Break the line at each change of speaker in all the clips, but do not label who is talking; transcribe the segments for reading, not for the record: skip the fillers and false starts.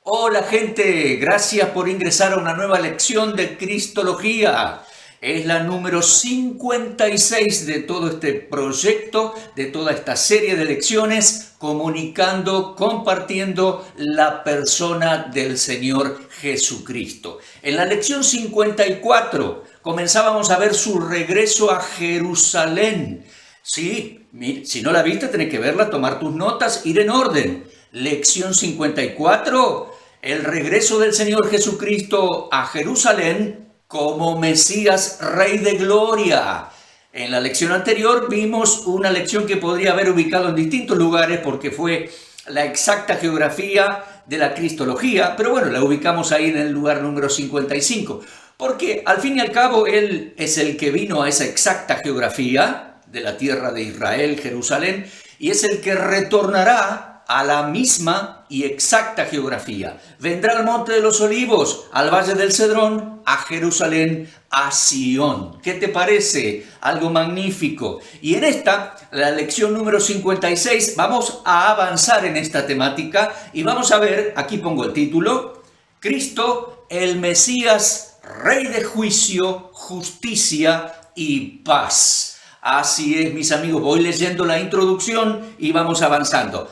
Hola gente, gracias por ingresar a una nueva lección de Cristología. Es la número 56 de todo este proyecto, de toda esta serie de lecciones, comunicando, compartiendo la persona del Señor Jesucristo. En la lección 54 comenzábamos a ver su regreso a Jerusalén. Sí, si no la viste, tenés que verla, tomar tus notas, ir en orden. Lección 54, el regreso del Señor Jesucristo a Jerusalén como Mesías Rey de Gloria. En la lección anterior vimos una lección que podría haber ubicado en distintos lugares porque fue la exacta geografía de la Cristología, pero bueno, la ubicamos ahí en el lugar número 55, porque al fin y al cabo Él es el que vino a esa exacta geografía de la tierra de Israel, Jerusalén, y es el que retornará a la misma y exacta geografía. Vendrá al Monte de los Olivos, al Valle del Cedrón, a Jerusalén, a Sion. ¿Qué te parece? Algo magnífico. Y en esta, la lección número 56, vamos a avanzar en esta temática y vamos a ver, aquí pongo el título, Cristo, el Mesías, Rey de juicio, justicia y paz. Así es, mis amigos, voy leyendo la introducción y vamos avanzando.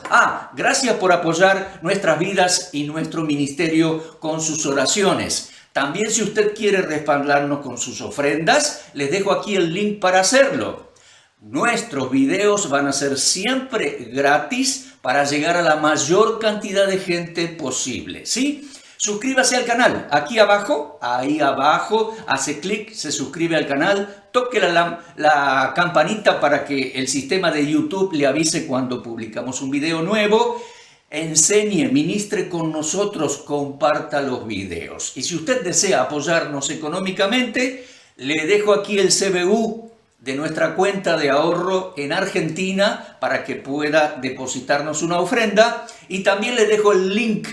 Gracias por apoyar nuestras vidas y nuestro ministerio con sus oraciones. También si usted quiere respaldarnos con sus ofrendas, les dejo aquí el link para hacerlo. Nuestros videos van a ser siempre gratis para llegar a la mayor cantidad de gente posible, ¿sí? Suscríbase al canal, aquí abajo, ahí abajo, hace clic, se suscribe al canal, toque la campanita para que el sistema de YouTube le avise cuando publicamos un video nuevo, enseñe, ministre con nosotros, comparta los videos. Y si usted desea apoyarnos económicamente, le dejo aquí el CBU de nuestra cuenta de ahorro en Argentina para que pueda depositarnos una ofrenda y también le dejo el link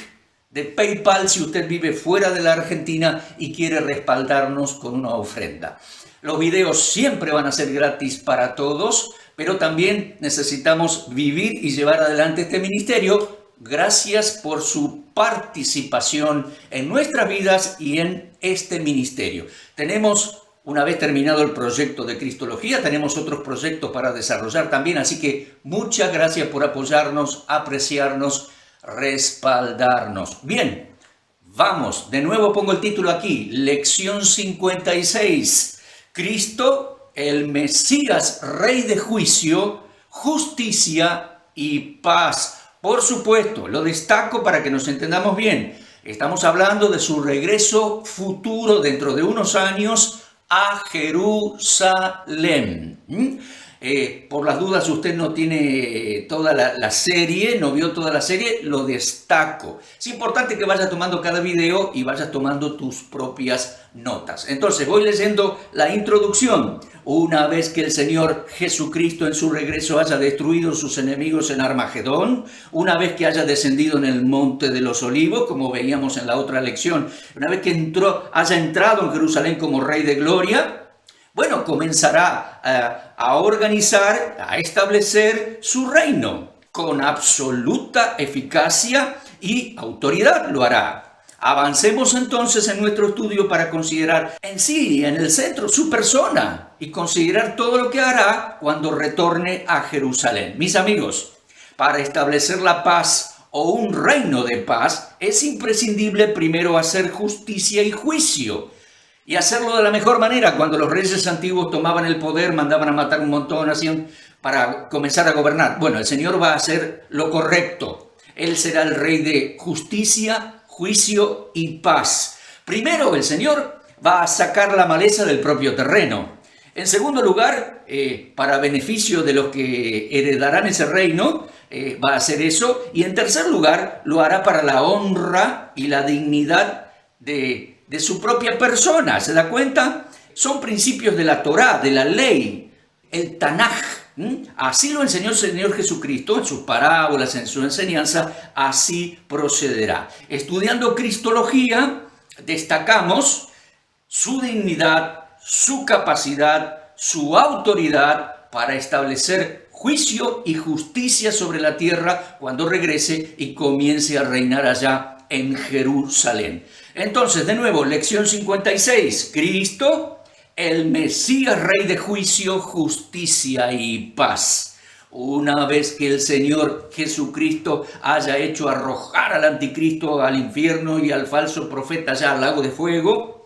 de PayPal si usted vive fuera de la Argentina y quiere respaldarnos con una ofrenda. Los videos siempre van a ser gratis para todos, pero también necesitamos vivir y llevar adelante este ministerio. Gracias por su participación en nuestras vidas y en este ministerio. Tenemos, una vez terminado el proyecto de Cristología, tenemos otros proyectos para desarrollar también, así que muchas gracias por apoyarnos, apreciarnos, respaldarnos. Bien, vamos, de nuevo pongo el título aquí, lección 56, Cristo, el Mesías, Rey de juicio, justicia y paz. Por supuesto, lo destaco para que nos entendamos bien, estamos hablando de su regreso futuro dentro de unos años a Jerusalén. Por las dudas, usted no tiene toda la serie, no vio toda la serie, lo destaco. Es importante que vayas tomando cada video y vayas tomando tus propias notas. Entonces, voy leyendo la introducción. Una vez que el Señor Jesucristo en su regreso haya destruido sus enemigos en Armagedón, una vez que haya descendido en el Monte de los Olivos, como veíamos en la otra lección, una vez que haya entrado en Jerusalén como Rey de Gloria, bueno, comenzará a organizar, a establecer su reino con absoluta eficacia y autoridad lo hará. Avancemos entonces en nuestro estudio para considerar en sí, en el centro, su persona y considerar todo lo que hará cuando retorne a Jerusalén. Mis amigos, para establecer la paz o un reino de paz, es imprescindible primero hacer justicia y juicio. Y hacerlo de la mejor manera. Cuando los reyes antiguos tomaban el poder, mandaban a matar un montón, hacían para comenzar a gobernar. Bueno, el Señor va a hacer lo correcto. Él será el rey de justicia, juicio y paz. Primero, el Señor va a sacar la maleza del propio terreno. En segundo lugar, para beneficio de los que heredarán ese reino, va a hacer eso. Y en tercer lugar, lo hará para la honra y la dignidad de su propia persona. ¿Se da cuenta? Son principios de la Torá, de la ley, el Tanaj. Así lo enseñó el Señor Jesucristo en sus parábolas, en su enseñanza, así procederá. Estudiando Cristología, destacamos su dignidad, su capacidad, su autoridad para establecer juicio y justicia sobre la tierra cuando regrese y comience a reinar allá en Jerusalén. Entonces, de nuevo, lección 56. Cristo, el Mesías, Rey de juicio, justicia y paz. Una vez que el Señor Jesucristo haya hecho arrojar al anticristo al infierno y al falso profeta allá al lago de fuego,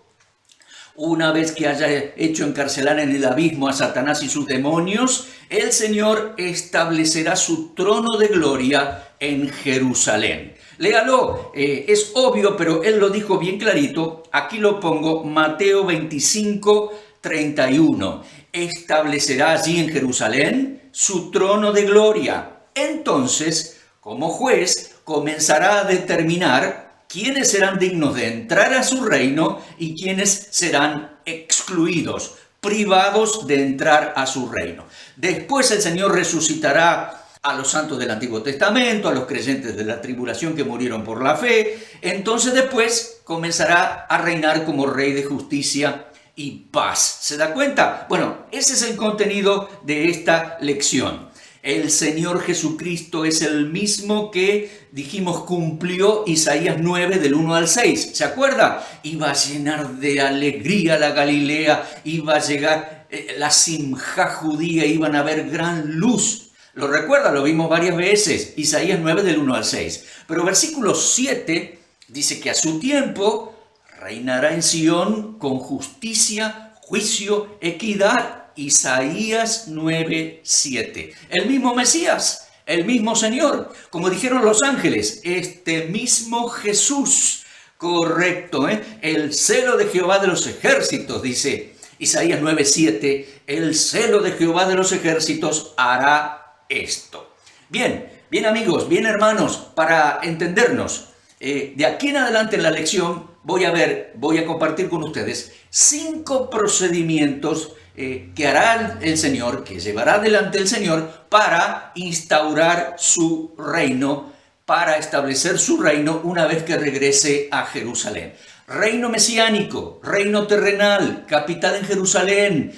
una vez que haya hecho encarcelar en el abismo a Satanás y sus demonios, el Señor establecerá su trono de gloria en Jerusalén. Léalo, es obvio, pero Él lo dijo bien clarito. Aquí lo pongo, Mateo 25, 31. Establecerá allí en Jerusalén su trono de gloria. Entonces, como juez, comenzará a determinar quiénes serán dignos de entrar a su reino y quiénes serán excluidos, privados de entrar a su reino. Después el Señor resucitará a los santos del Antiguo Testamento, a los creyentes de la tribulación que murieron por la fe. Entonces después comenzará a reinar como Rey de justicia y paz. ¿Se da cuenta? Bueno, ese es el contenido de esta lección. El Señor Jesucristo es el mismo que, dijimos, cumplió Isaías 9 del 1 al 6. ¿Se acuerda? Iba a llenar de alegría la Galilea, iba a llegar la simjá judía, iban a ver gran luz. ¿Lo recuerda? Lo vimos varias veces. Isaías 9 del 1 al 6. Pero versículo 7 dice que a su tiempo reinará en Sión con justicia, juicio, equidad. Isaías 9:7. El mismo Mesías, el mismo Señor, como dijeron los ángeles, este mismo Jesús, correcto, el celo de Jehová de los ejércitos, dice Isaías 9:7, el celo de Jehová de los ejércitos hará esto. Bien amigos, bien hermanos, para entendernos, de aquí en adelante en la lección voy a compartir con ustedes 5 procedimientos que hará el Señor, que llevará adelante el Señor para instaurar su reino, para establecer su reino una vez que regrese a Jerusalén. Reino mesiánico, reino terrenal, capital en Jerusalén,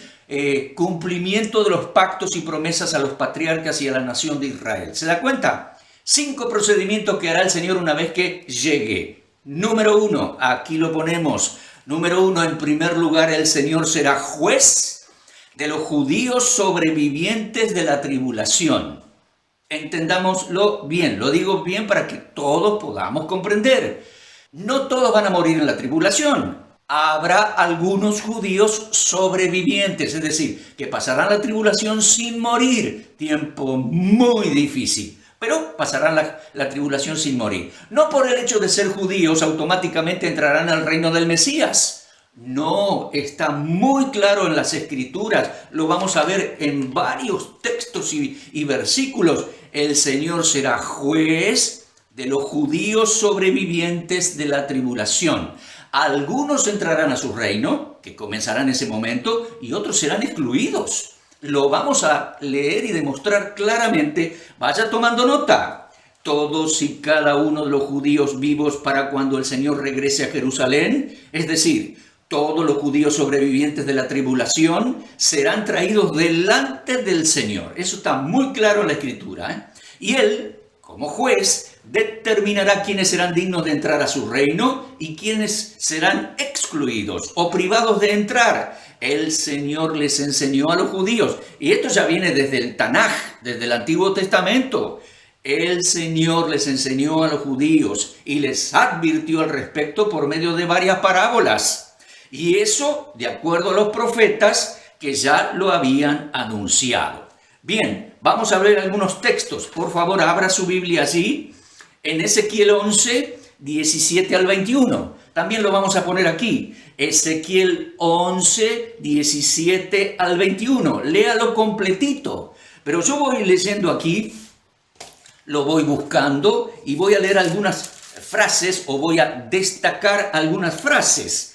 cumplimiento de los pactos y promesas a los patriarcas y a la nación de Israel. ¿Se da cuenta? 5 procedimientos que hará el Señor una vez que llegue. Número 1, aquí lo ponemos. Número 1, en primer lugar, el Señor será juez de los judíos sobrevivientes de la tribulación. Entendámoslo bien, lo digo bien para que todos podamos comprender. No todos van a morir en la tribulación. Habrá algunos judíos sobrevivientes, es decir, que pasarán la tribulación sin morir. Tiempo muy difícil, pero pasarán la tribulación sin morir. No por el hecho de ser judíos automáticamente entrarán al reino del Mesías. No, está muy claro en las Escrituras, lo vamos a ver en varios textos y versículos. El Señor será juez de los judíos sobrevivientes de la tribulación. Algunos entrarán a su reino, que comenzará en ese momento, y otros serán excluidos. Lo vamos a leer y demostrar claramente. Vaya tomando nota. Todos y cada uno de los judíos vivos para cuando el Señor regrese a Jerusalén, es decir, todos los judíos sobrevivientes de la tribulación serán traídos delante del Señor. Eso está muy claro en la Escritura, Y Él, como juez, determinará quiénes serán dignos de entrar a su reino y quiénes serán excluidos o privados de entrar. El Señor les enseñó a los judíos, y esto ya viene desde el Tanaj, desde el Antiguo Testamento. El Señor les enseñó a los judíos y les advirtió al respecto por medio de varias parábolas. Y eso, de acuerdo a los profetas que ya lo habían anunciado. Bien, vamos a ver algunos textos. Por favor, abra su Biblia allí, en Ezequiel 11, 17 al 21. También lo vamos a poner aquí. Ezequiel 11, 17 al 21. Léalo completito. Pero yo voy leyendo aquí, lo voy buscando y voy a leer algunas frases o voy a destacar algunas frases.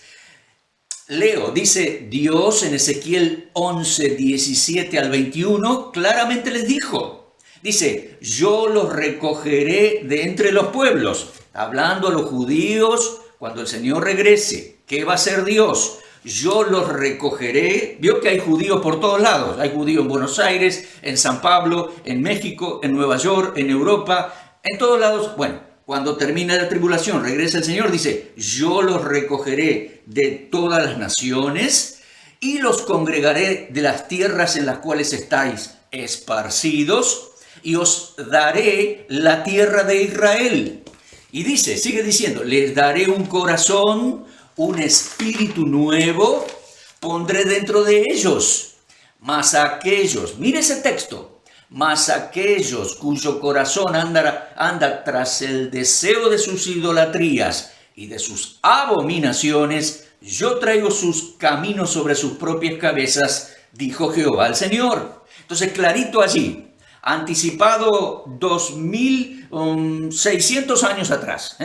Leo, dice Dios en Ezequiel 11, 17 al 21, claramente les dijo, dice, yo los recogeré de entre los pueblos, hablando a los judíos cuando el Señor regrese. ¿Qué va a hacer Dios? Yo los recogeré. Vio que hay judíos por todos lados, hay judíos en Buenos Aires, en San Pablo, en México, en Nueva York, en Europa, en todos lados. Bueno, Cuando termine la tribulación, regresa el Señor, dice, yo los recogeré de todas las naciones y los congregaré de las tierras en las cuales estáis esparcidos y os daré la tierra de Israel. Y dice, sigue diciendo, les daré un corazón, un espíritu nuevo, pondré dentro de ellos. Mas aquellos, mire ese texto, mas aquellos cuyo corazón anda tras el deseo de sus idolatrías y de sus abominaciones, yo traigo sus caminos sobre sus propias cabezas, dijo Jehová el Señor. Entonces, clarito allí, anticipado 2600 años atrás,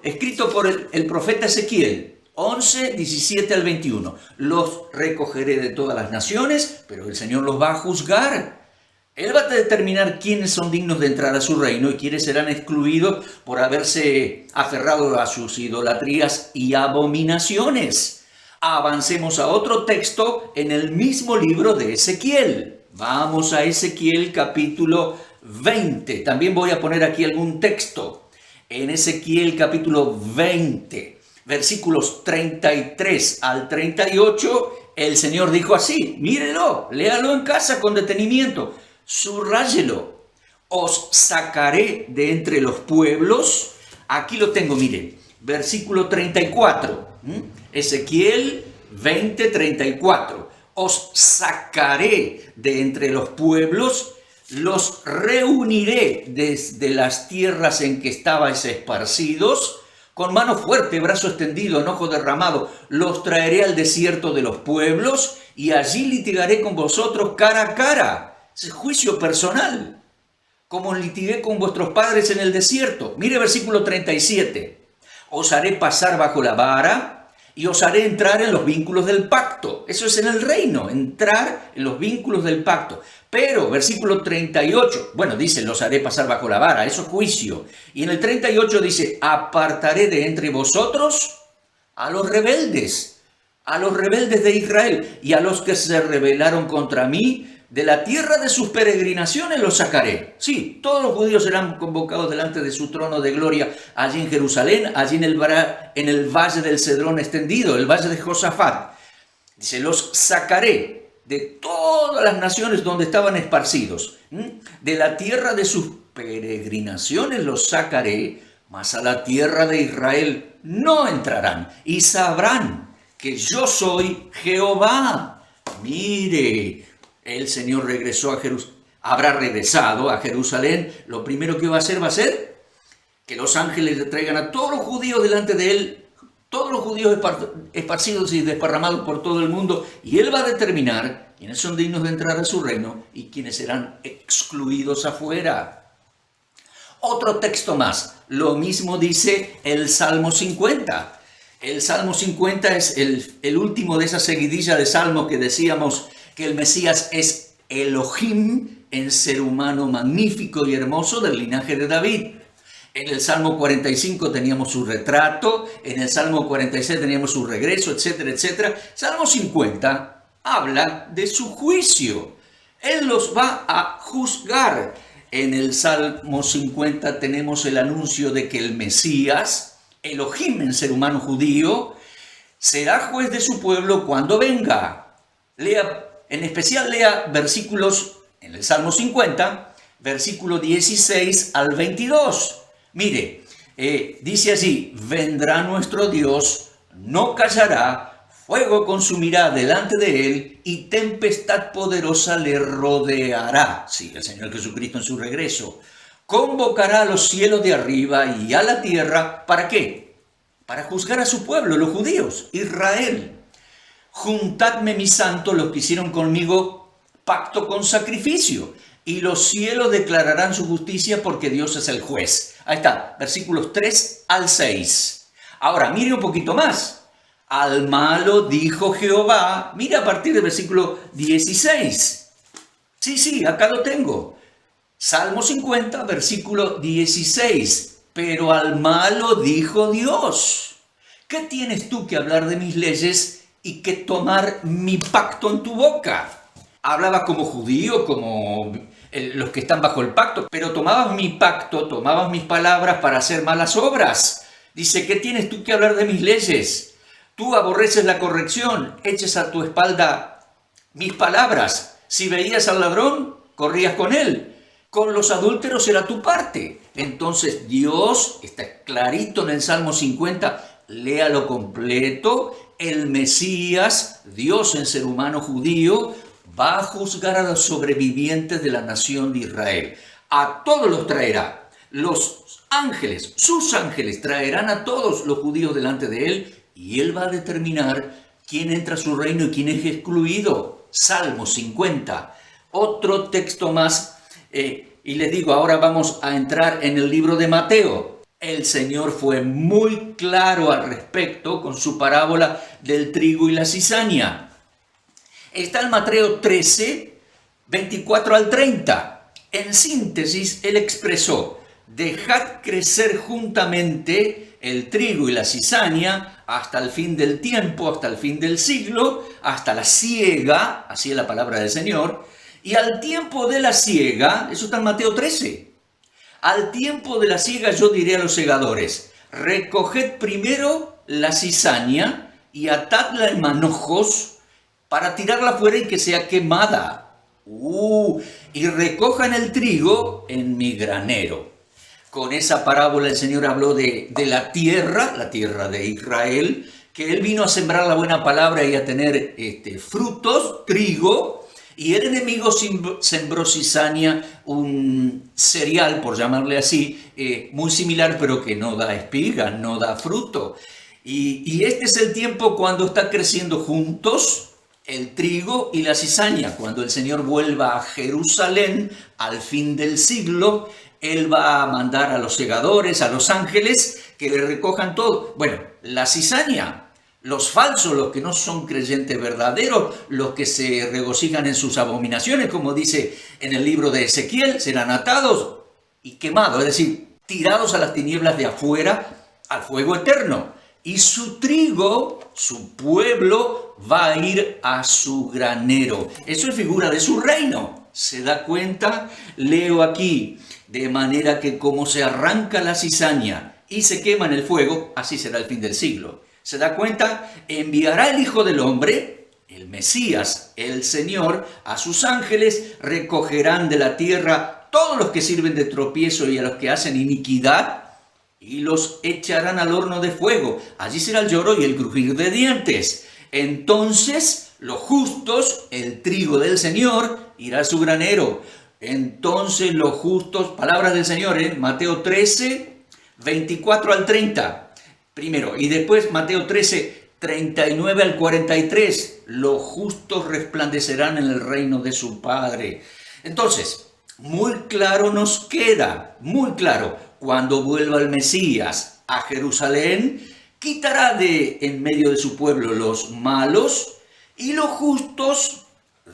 escrito por el profeta Ezequiel, 11, 17 al 21. Los recogeré de todas las naciones, pero el Señor los va a juzgar. Él va a determinar quiénes son dignos de entrar a su reino y quiénes serán excluidos por haberse aferrado a sus idolatrías y abominaciones. Avancemos a otro texto en el mismo libro de Ezequiel. Vamos a Ezequiel capítulo 20. También voy a poner aquí algún texto. En Ezequiel capítulo 20, versículos 33 al 38, el Señor dijo así, mírelo, léalo en casa con detenimiento. Subráyelo, os sacaré de entre los pueblos. Aquí lo tengo, miren, versículo 34, Ezequiel 20, 34. Os sacaré de entre los pueblos, los reuniré desde las tierras en que estabais esparcidos, con mano fuerte, brazo extendido, enojo derramado, los traeré al desierto de los pueblos y allí litigaré con vosotros cara a cara. Es juicio personal, como litigué con vuestros padres en el desierto. Mire versículo 37. Os haré pasar bajo la vara y os haré entrar en los vínculos del pacto. Eso es en el reino, entrar en los vínculos del pacto. Pero, versículo 38, bueno, dice, los haré pasar bajo la vara, eso es juicio. Y en el 38 dice, apartaré de entre vosotros a los rebeldes de Israel y a los que se rebelaron contra mí. De la tierra de sus peregrinaciones los sacaré. Sí, todos los judíos serán convocados delante de su trono de gloria allí en Jerusalén, allí en el valle del Cedrón extendido, el valle de Josafat. Dice, los sacaré de todas las naciones donde estaban esparcidos. De la tierra de sus peregrinaciones los sacaré, mas a la tierra de Israel no entrarán y sabrán que yo soy Jehová. Mire, el Señor habrá regresado a Jerusalén. Lo primero que va a ser que los ángeles le traigan a todos los judíos delante de él, todos los judíos esparcidos y desparramados por todo el mundo, y él va a determinar quiénes son dignos de entrar a su reino y quiénes serán excluidos afuera. Otro texto más, lo mismo dice el Salmo 50. El Salmo 50 es el último de esa seguidilla de salmos que decíamos que el Mesías es Elohim, en ser humano magnífico y hermoso del linaje de David. En el Salmo 45 teníamos su retrato, en el Salmo 46 teníamos su regreso, etcétera, etcétera. Salmo 50 habla de su juicio. Él los va a juzgar. En el Salmo 50 tenemos el anuncio de que el Mesías, Elohim en ser humano judío, será juez de su pueblo cuando venga. En especial lea versículos en el Salmo 50, versículo 16 al 22. Mire, dice así, vendrá nuestro Dios, no callará, fuego consumirá delante de él y tempestad poderosa le rodeará. Sí, el Señor Jesucristo en su regreso. Convocará a los cielos de arriba y a la tierra, ¿para qué? Para juzgar a su pueblo, los judíos, Israel. Juntadme mis santos, los que hicieron conmigo pacto con sacrificio, y los cielos declararán su justicia porque Dios es el juez. Ahí está, versículos 3 al 6. Ahora, mire un poquito más. Al malo dijo Jehová, mira a partir del versículo 16. Sí, acá lo tengo. Salmo 50, versículo 16. Pero al malo dijo Dios, ¿qué tienes tú que hablar de mis leyes y que tomar mi pacto en tu boca? Hablaba como judío, como los que están bajo el pacto, pero tomabas mi pacto, tomabas mis palabras para hacer malas obras. Dice, ¿qué tienes tú que hablar de mis leyes? Tú aborreces la corrección, eches a tu espalda mis palabras. Si veías al ladrón, corrías con él. Con los adúlteros era tu parte. Entonces Dios, está clarito en el Salmo 50, léalo completo, el Mesías, Dios en ser humano judío, va a juzgar a los sobrevivientes de la nación de Israel. A todos los traerá. Los ángeles, sus ángeles, traerán a todos los judíos delante de él y él va a determinar quién entra a su reino y quién es excluido. Salmo 50. Otro texto más, y les digo, ahora vamos a entrar en el libro de Mateo. El Señor fue muy claro al respecto con su parábola del trigo y la cizaña. Está en Mateo 13, 24 al 30. En síntesis, él expresó, dejad crecer juntamente el trigo y la cizaña hasta el fin del tiempo, hasta el fin del siglo, hasta la siega, así es la palabra del Señor, y al tiempo de la siega, eso está en Mateo 13, al tiempo de la siega yo diré a los segadores, recoged primero la cizaña y atadla en manojos para tirarla fuera y que sea quemada. Y recojan el trigo en mi granero. Con esa parábola el Señor habló de la tierra de Israel, que Él vino a sembrar la buena palabra y a tener frutos, trigo, y el enemigo sembró cizaña, un cereal, por llamarle así, muy similar, pero que no da espiga, no da fruto. Y este es el tiempo cuando está creciendo juntos el trigo y la cizaña. Cuando el Señor vuelva a Jerusalén al fin del siglo, Él va a mandar a los segadores, a los ángeles, que le recojan todo. Bueno, la cizaña, los falsos, los que no son creyentes verdaderos, los que se regocijan en sus abominaciones, como dice en el libro de Ezequiel, serán atados y quemados, es decir, tirados a las tinieblas de afuera, al fuego eterno. Y su trigo, su pueblo, va a ir a su granero. Eso es figura de su reino. ¿Se da cuenta? Leo aquí, de manera que como se arranca la cizaña y se quema en el fuego, así será el fin del siglo. ¿Se da cuenta? Enviará el Hijo del Hombre, el Mesías, el Señor, a sus ángeles, recogerán de la tierra todos los que sirven de tropiezo y a los que hacen iniquidad, y los echarán al horno de fuego. Allí será el lloro y el crujir de dientes. Entonces los justos, el trigo del Señor, irá a su granero. Entonces los justos, palabras del Señor, Mateo 13, 24 al 30. Primero, y después Mateo 13, 39 al 43. Los justos resplandecerán en el reino de su Padre. Entonces, muy claro nos queda, muy claro, cuando vuelva el Mesías a Jerusalén, quitará de en medio de su pueblo los malos y los justos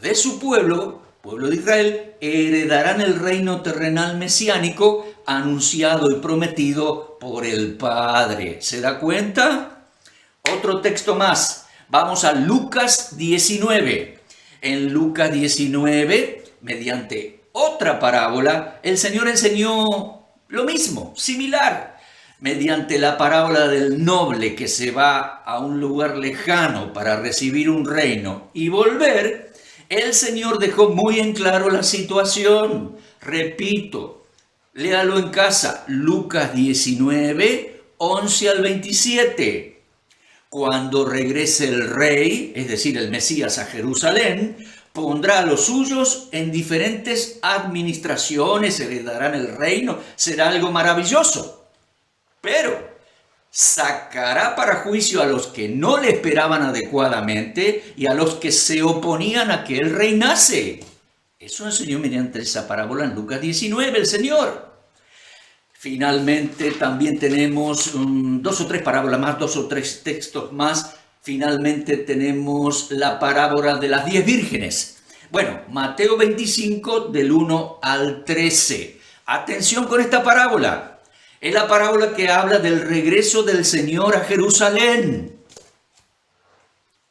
de su pueblo, pueblo de Israel, heredarán el reino terrenal mesiánico anunciado y prometido por el Padre. ¿Se da cuenta? Otro texto más. Vamos a Lucas 19. En Lucas 19, mediante otra parábola, el Señor enseñó lo mismo, similar, mediante la parábola del noble que se va a un lugar lejano para recibir un reino y volver. El Señor dejó muy en claro la situación. Repito, léalo en casa, Lucas 19, 11 al 27. Cuando regrese el rey, es decir, el Mesías a Jerusalén, pondrá a los suyos en diferentes administraciones, heredarán el reino, será algo maravilloso. Pero sacará para juicio a los que no le esperaban adecuadamente y a los que se oponían a que él reinase. Eso enseñó mediante esa parábola en Lucas 19 el Señor. Finalmente también tenemos dos o tres parábolas más, dos o tres textos más. Finalmente tenemos la parábola de las 10 vírgenes. Bueno, Mateo 25 del 1 al 13. Atención con esta parábola. Es la parábola que habla del regreso del Señor a Jerusalén.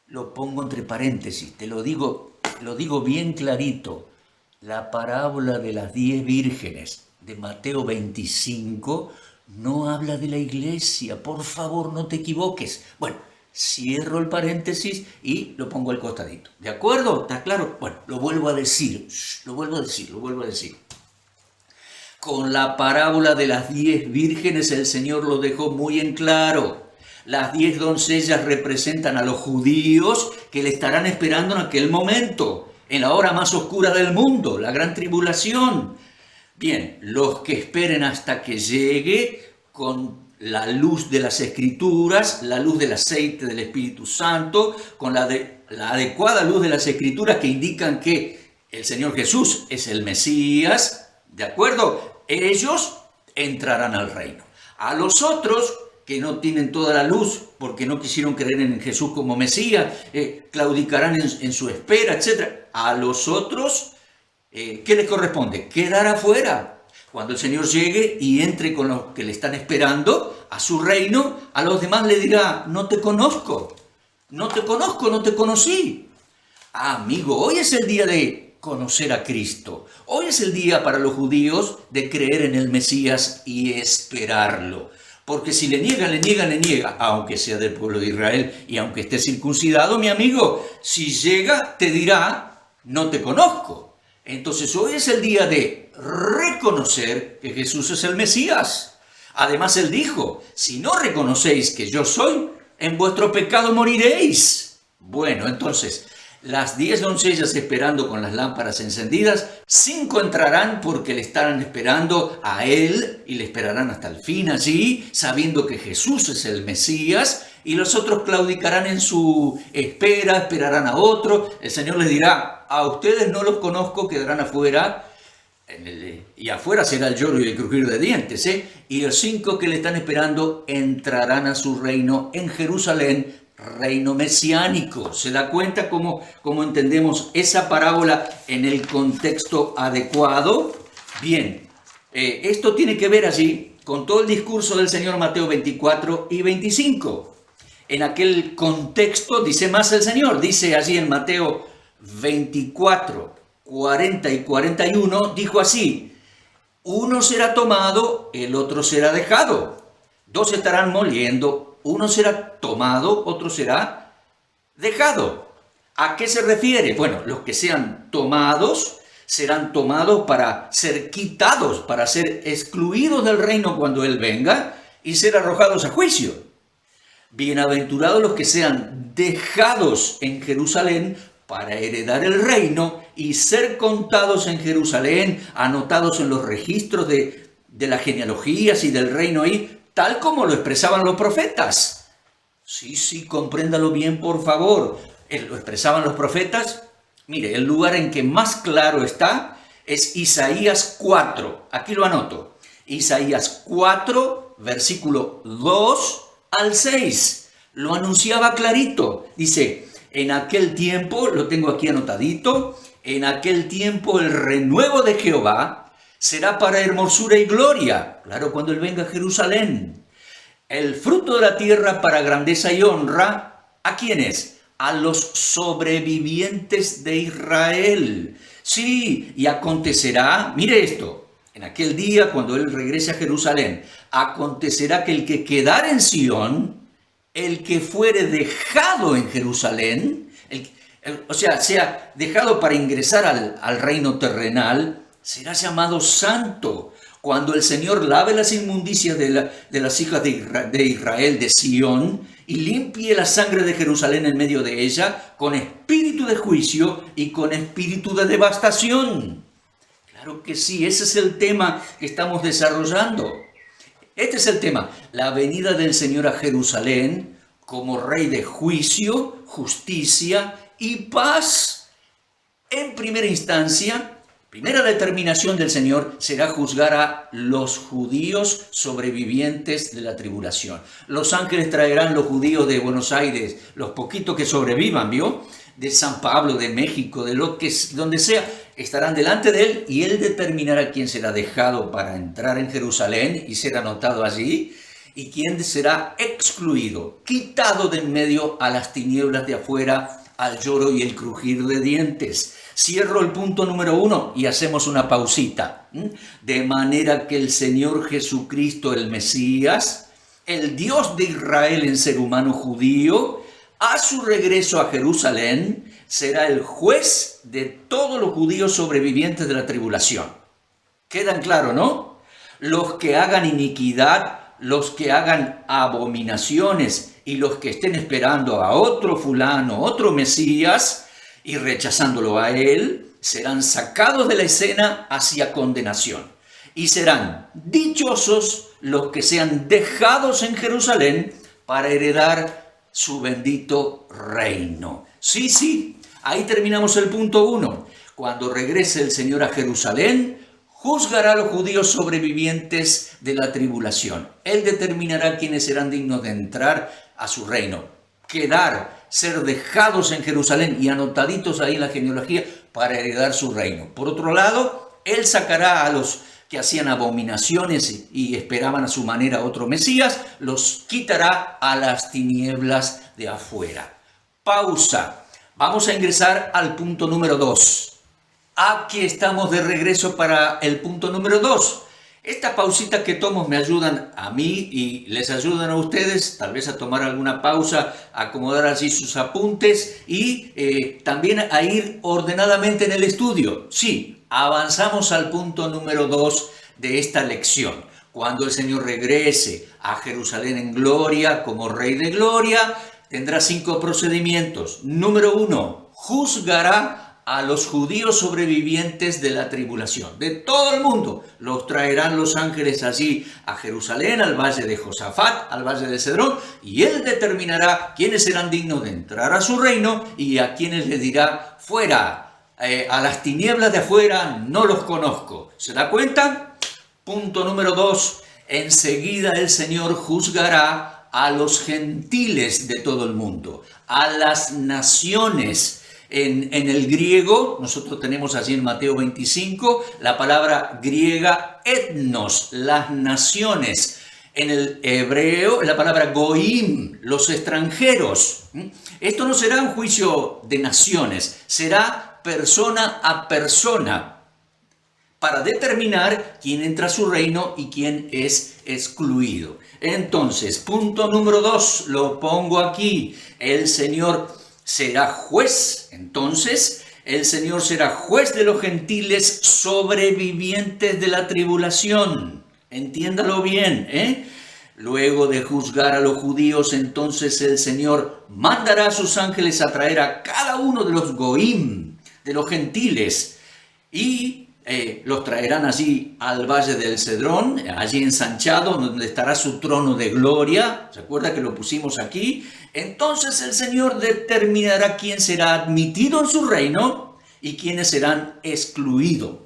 Lo pongo entre paréntesis, te lo digo bien clarito. La parábola de las 10 vírgenes de Mateo 25 no habla de la iglesia. Por favor, no te equivoques. Bueno, cierro el paréntesis y lo pongo al costadito. ¿De acuerdo? ¿Está claro? Bueno, lo vuelvo a decir. Lo vuelvo a decir. Con la parábola de las 10 vírgenes el Señor lo dejó muy en claro. Las 10 doncellas representan a los judíos que le estarán esperando en aquel momento, en la hora más oscura del mundo, la gran tribulación. Bien, los que esperen hasta que llegue con la luz de las Escrituras, la luz del aceite del Espíritu Santo, con la adecuada luz de las Escrituras que indican que el Señor Jesús es el Mesías, ¿de acuerdo? Ellos entrarán al reino. A los otros que no tienen toda la luz porque no quisieron creer en Jesús como Mesías, claudicarán en su espera, etc. A los otros, ¿qué les corresponde? Quedar afuera. Cuando el Señor llegue y entre con los que le están esperando a su reino, a los demás le dirá: no te conozco, no te conocí. Amigo, hoy es el día de conocer a Cristo. Hoy es el día para los judíos de creer en el Mesías y esperarlo. Porque si le niega, aunque sea del pueblo de Israel y aunque esté circuncidado, mi amigo, si llega te dirá: no te conozco. Entonces hoy es el día de reconocer que Jesús es el Mesías. Además él dijo: si no reconocéis que yo soy, en vuestro pecado moriréis. Bueno, entonces las 10 doncellas esperando con las lámparas encendidas, 5 entrarán porque le estarán esperando a él y le esperarán hasta el fin allí, sabiendo que Jesús es el Mesías, y los otros claudicarán en su espera, esperarán a otro. El Señor les dirá: a ustedes no los conozco, quedarán afuera, y afuera será el lloro y el crujir de dientes, y los 5 que le están esperando entrarán a su reino en Jerusalén, reino mesiánico. ¿Se da cuenta cómo entendemos esa parábola en el contexto adecuado? Bien, esto tiene que ver allí con todo el discurso del Señor Mateo 24 y 25. En aquel contexto dice más el Señor, dice allí en Mateo 24, 40 y 41, dijo así: uno será tomado, el otro será dejado. 2 estarán moliendo, uno será tomado, otro será dejado. ¿A qué se refiere? Bueno, los que sean tomados serán tomados para ser quitados, para ser excluidos del reino cuando Él venga y ser arrojados a juicio. Bienaventurados los que sean dejados en Jerusalén para heredar el reino y ser contados en Jerusalén, anotados en los registros de las genealogías y del reino ahí, tal como lo expresaban los profetas. Sí, compréndalo bien, por favor. Lo expresaban los profetas. Mire, el lugar en que más claro está es Isaías 4. Aquí lo anoto. Isaías 4, versículo 2 al 6. Lo anunciaba clarito. Dice: en aquel tiempo, lo tengo aquí anotadito, en aquel tiempo el renuevo de Jehová será para hermosura y gloria. Claro, cuando Él venga a Jerusalén. El fruto de la tierra para grandeza y honra. ¿A quiénes? A los sobrevivientes de Israel. Sí, y acontecerá, mire esto, en aquel día cuando Él regrese a Jerusalén, acontecerá que el que quedare en Sión, el que fuere dejado en Jerusalén, sea dejado para ingresar al reino terrenal, será llamado santo. Cuando el Señor lave las inmundicias de las hijas de Israel, de Sión, y limpie la sangre de Jerusalén en medio de ella, con espíritu de juicio y con espíritu de devastación. Claro que sí, ese es el tema que estamos desarrollando. Este es el tema, la venida del Señor a Jerusalén como Rey de juicio, justicia y paz. En primera instancia, primera determinación del Señor será juzgar a los judíos sobrevivientes de la tribulación. Los ángeles traerán los judíos de Buenos Aires, los poquitos que sobrevivan, ¿vio? De San Pablo, de México, donde sea, estarán delante de Él y Él determinará quién será dejado para entrar en Jerusalén y ser anotado allí y quién será excluido, quitado de en medio a las tinieblas de afuera, al lloro y el crujir de dientes. Cierro el punto número 1 y hacemos una pausita. De manera que el Señor Jesucristo, el Mesías, el Dios de Israel en ser humano judío, a su regreso a Jerusalén, será el juez de todos los judíos sobrevivientes de la tribulación. ¿Quedan claros, no? Los que hagan iniquidad, los que hagan abominaciones y los que estén esperando a otro fulano, otro Mesías, y rechazándolo a él, serán sacados de la escena hacia condenación. Y serán dichosos los que sean dejados en Jerusalén para heredar su bendito reino. Sí, ahí terminamos el punto 1. Cuando regrese el Señor a Jerusalén, juzgará a los judíos sobrevivientes de la tribulación. Él determinará quiénes serán dignos de entrar a su reino, ser dejados en Jerusalén y anotaditos ahí en la genealogía para heredar su reino. Por otro lado, Él sacará a los que hacían abominaciones y esperaban a su manera otro Mesías, los quitará a las tinieblas de afuera. Pausa. Vamos a ingresar al punto número 2. Aquí estamos de regreso para el punto número 2. Estas pausitas que tomo me ayudan a mí y les ayudan a ustedes, tal vez a tomar alguna pausa, a acomodar allí sus apuntes y también a ir ordenadamente en el estudio. Sí, avanzamos al punto número 2 de esta lección. Cuando el Señor regrese a Jerusalén en gloria, como Rey de Gloria, tendrá 5 procedimientos. Número 1, juzgará a los judíos sobrevivientes de la tribulación. De todo el mundo los traerán los ángeles allí a Jerusalén, al valle de Josafat, al valle de Cedrón, y Él determinará quiénes serán dignos de entrar a su reino y a quienes les dirá, fuera, a las tinieblas de afuera no los conozco. ¿Se da cuenta? Punto número 2. Enseguida el Señor juzgará a los gentiles de todo el mundo, a las naciones. En el griego, nosotros tenemos allí en Mateo 25, la palabra griega etnos, las naciones. En el hebreo, la palabra goim, los extranjeros. Esto no será un juicio de naciones, será persona a persona, para determinar quién entra a su reino y quién es excluido. Entonces, punto número 2, lo pongo aquí. El Señor será juez. Entonces, el Señor será juez de los gentiles sobrevivientes de la tribulación. Entiéndalo bien, ¿eh? Luego de juzgar a los judíos, entonces el Señor mandará a sus ángeles a traer a cada uno de los goim, de los gentiles, y los traerán allí al valle del Cedrón, allí ensanchado, donde estará su trono de gloria. ¿Se acuerda que lo pusimos aquí? Entonces el Señor determinará quién será admitido en su reino y quiénes serán excluidos.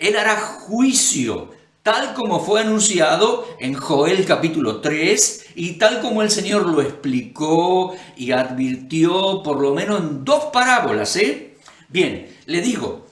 Él hará juicio, tal como fue anunciado en Joel capítulo 3 y tal como el Señor lo explicó y advirtió por lo menos en 2 parábolas. Bien, le digo,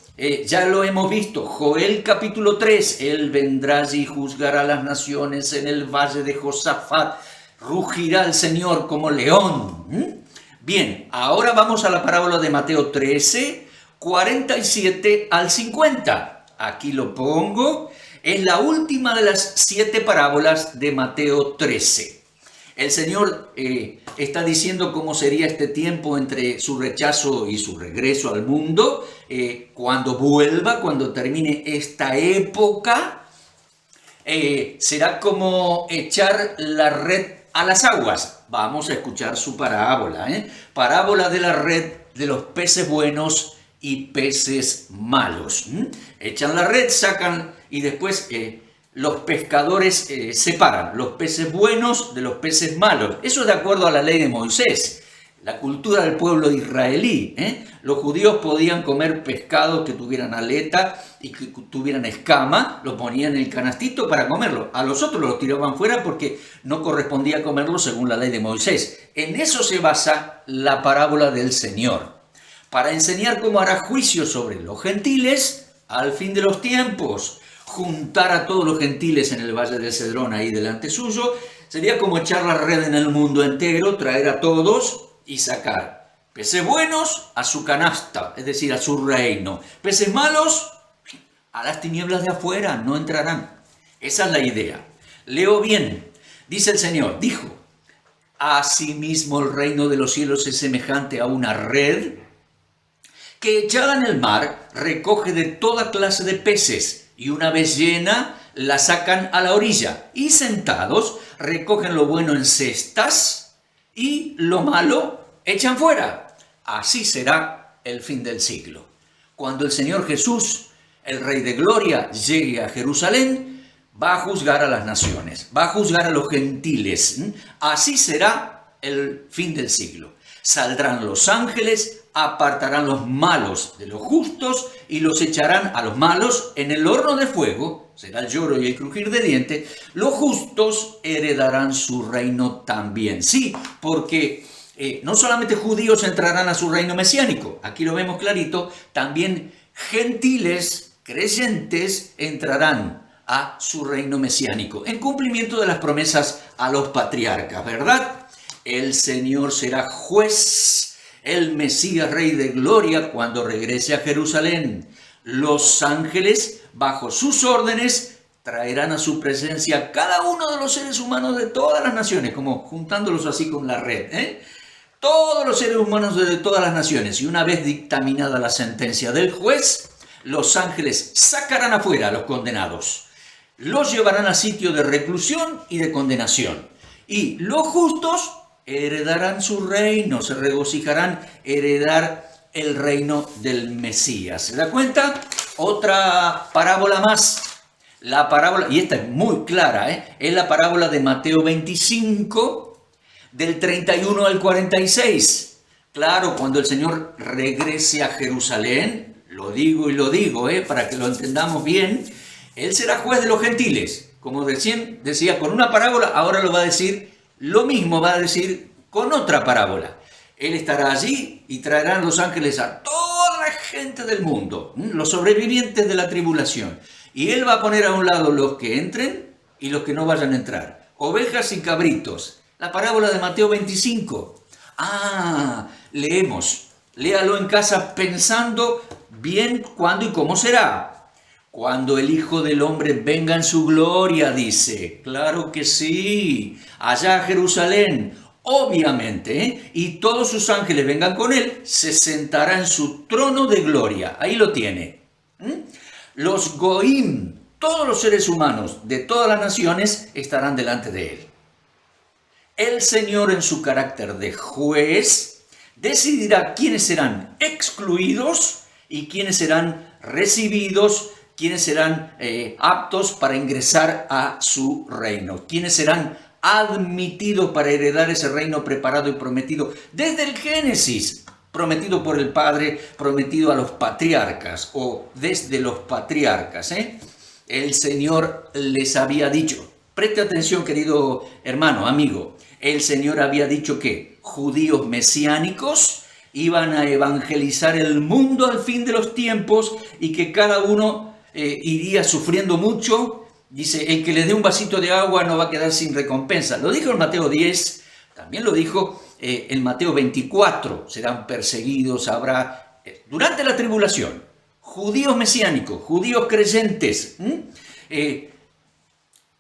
ya lo hemos visto, Joel capítulo 3, Él vendrá allí y juzgará a las naciones en el valle de Josafat, rugirá el Señor como león. Bien, ahora vamos a la parábola de Mateo 13, 47 al 50. Aquí lo pongo, es la última de las 7 parábolas de Mateo 13. El Señor está diciendo cómo sería este tiempo entre su rechazo y su regreso al mundo, cuando vuelva, cuando termine esta época, será como echar la red a las aguas. Vamos a escuchar su parábola, parábola de la red de los peces buenos y peces malos. Echan la red, sacan y después los pescadores separan los peces buenos de los peces malos. Eso es de acuerdo a la ley de Moisés, la cultura del pueblo israelí. Los judíos podían comer pescados que tuvieran aleta y que tuvieran escama, lo ponían en el canastito para comerlo. A los otros los tiraban fuera porque no correspondía comerlo según la ley de Moisés. En eso se basa la parábola del Señor, para enseñar cómo hará juicio sobre los gentiles al fin de los tiempos. Juntar a todos los gentiles en el valle del Cedrón ahí delante suyo sería como echar la red en el mundo entero, traer a todos y sacar. Peces buenos a su canasta, es decir, a su reino. Peces malos a las tinieblas de afuera, no entrarán. Esa es la idea. Leo bien. Dice el Señor, dijo, asimismo el reino de los cielos es semejante a una red que echada en el mar recoge de toda clase de peces y una vez llena la sacan a la orilla y sentados recogen lo bueno en cestas y lo malo echan fuera. Así será el fin del siglo. Cuando el Señor Jesús, el Rey de Gloria, llegue a Jerusalén, va a juzgar a las naciones, va a juzgar a los gentiles. Así será el fin del siglo. Saldrán los ángeles, apartarán los malos de los justos y los echarán a los malos en el horno de fuego. Será el lloro y el crujir de dientes. Los justos heredarán su reino también. Sí, porque no solamente judíos entrarán a su reino mesiánico, aquí lo vemos clarito, también gentiles creyentes entrarán a su reino mesiánico, en cumplimiento de las promesas a los patriarcas, ¿verdad? El Señor será juez, el Mesías Rey de Gloria, cuando regrese a Jerusalén. Los ángeles, bajo sus órdenes, traerán a su presencia cada uno de los seres humanos de todas las naciones, como juntándolos así con la red, todos los seres humanos de todas las naciones. Y una vez dictaminada la sentencia del juez, los ángeles sacarán afuera a los condenados. Los llevarán a sitio de reclusión y de condenación. Y los justos heredarán su reino, se regocijarán heredar el reino del Mesías. ¿Se da cuenta? Otra parábola más. La parábola, y esta es muy clara, es la parábola de Mateo 25, del 31 al 46. Claro, cuando el Señor regrese a Jerusalén, lo digo y lo digo, para que lo entendamos bien, Él será juez de los gentiles. Como recién decía con una parábola, ahora lo va a decir, lo mismo va a decir con otra parábola. Él estará allí y traerán los ángeles a toda la gente del mundo, los sobrevivientes de la tribulación. Y Él va a poner a un lado los que entren y los que no vayan a entrar, ovejas y cabritos. La parábola de Mateo 25. Leemos. Léalo en casa pensando bien cuándo y cómo será. Cuando el Hijo del Hombre venga en su gloria, dice. Claro que sí. Allá a Jerusalén, obviamente, y todos sus ángeles vengan con él, se sentará en su trono de gloria. Ahí lo tiene. Los Goim, todos los seres humanos de todas las naciones, estarán delante de él. El Señor, en su carácter de juez, decidirá quiénes serán excluidos y quiénes serán recibidos, quiénes serán aptos para ingresar a su reino, quiénes serán admitidos para heredar ese reino preparado y prometido desde el Génesis, prometido por el Padre, prometido a los patriarcas o desde los patriarcas. El Señor les había dicho, preste atención, querido hermano, amigo, el Señor había dicho que judíos mesiánicos iban a evangelizar el mundo al fin de los tiempos y que cada uno iría sufriendo mucho. Dice, el que le dé un vasito de agua no va a quedar sin recompensa. Lo dijo en Mateo 10, también lo dijo en Mateo 24. Serán perseguidos, habrá, durante la tribulación, judíos mesiánicos, judíos creyentes.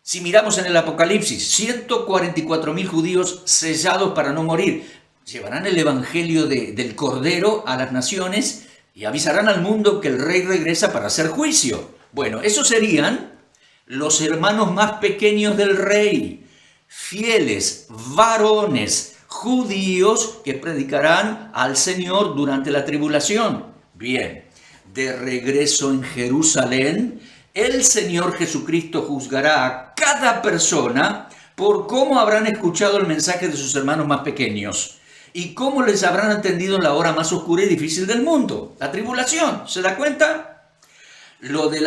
Si miramos en el Apocalipsis, 144.000 judíos sellados para no morir. Llevarán el evangelio del Cordero a las naciones y avisarán al mundo que el Rey regresa para hacer juicio. Bueno, esos serían los hermanos más pequeños del Rey, fieles, varones, judíos que predicarán al Señor durante la tribulación. Bien, de regreso en Jerusalén, el Señor Jesucristo juzgará a cada persona por cómo habrán escuchado el mensaje de sus hermanos más pequeños y cómo les habrán atendido en la hora más oscura y difícil del mundo, la tribulación. ¿Se da cuenta? Los de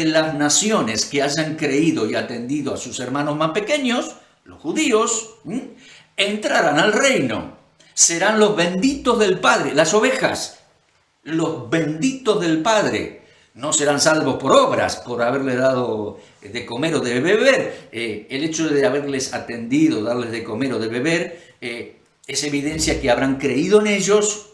las naciones que hayan creído y atendido a sus hermanos más pequeños, los judíos, entrarán al reino. Serán los benditos del Padre, las ovejas. Los benditos del Padre no serán salvos por obras, por haberle dado de comer o de beber. El hecho de haberles atendido, darles de comer o de beber, Es evidencia que habrán creído en ellos,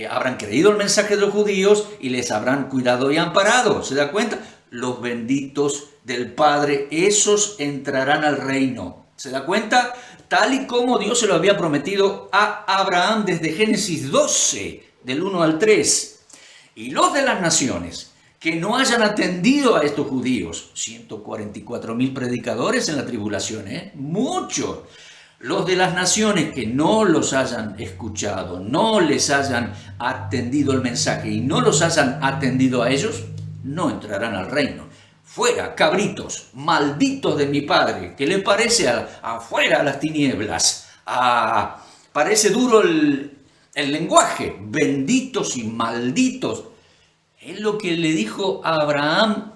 habrán creído el mensaje de los judíos y les habrán cuidado y amparado. ¿Se da cuenta? Los benditos del Padre, esos entrarán al reino. ¿Se da cuenta? Tal y como Dios se lo había prometido a Abraham desde Génesis 12, del 1 al 3. Y los de las naciones que no hayan atendido a estos judíos, 144.000 predicadores en la tribulación, muchos. Los de las naciones que no los hayan escuchado, no les hayan atendido el mensaje y no los hayan atendido a ellos, no entrarán al reino. Fuera, cabritos, malditos de mi Padre. ¿Qué les parece? Afuera las tinieblas. Parece duro el lenguaje. Benditos y malditos. Es lo que le dijo a Abraham,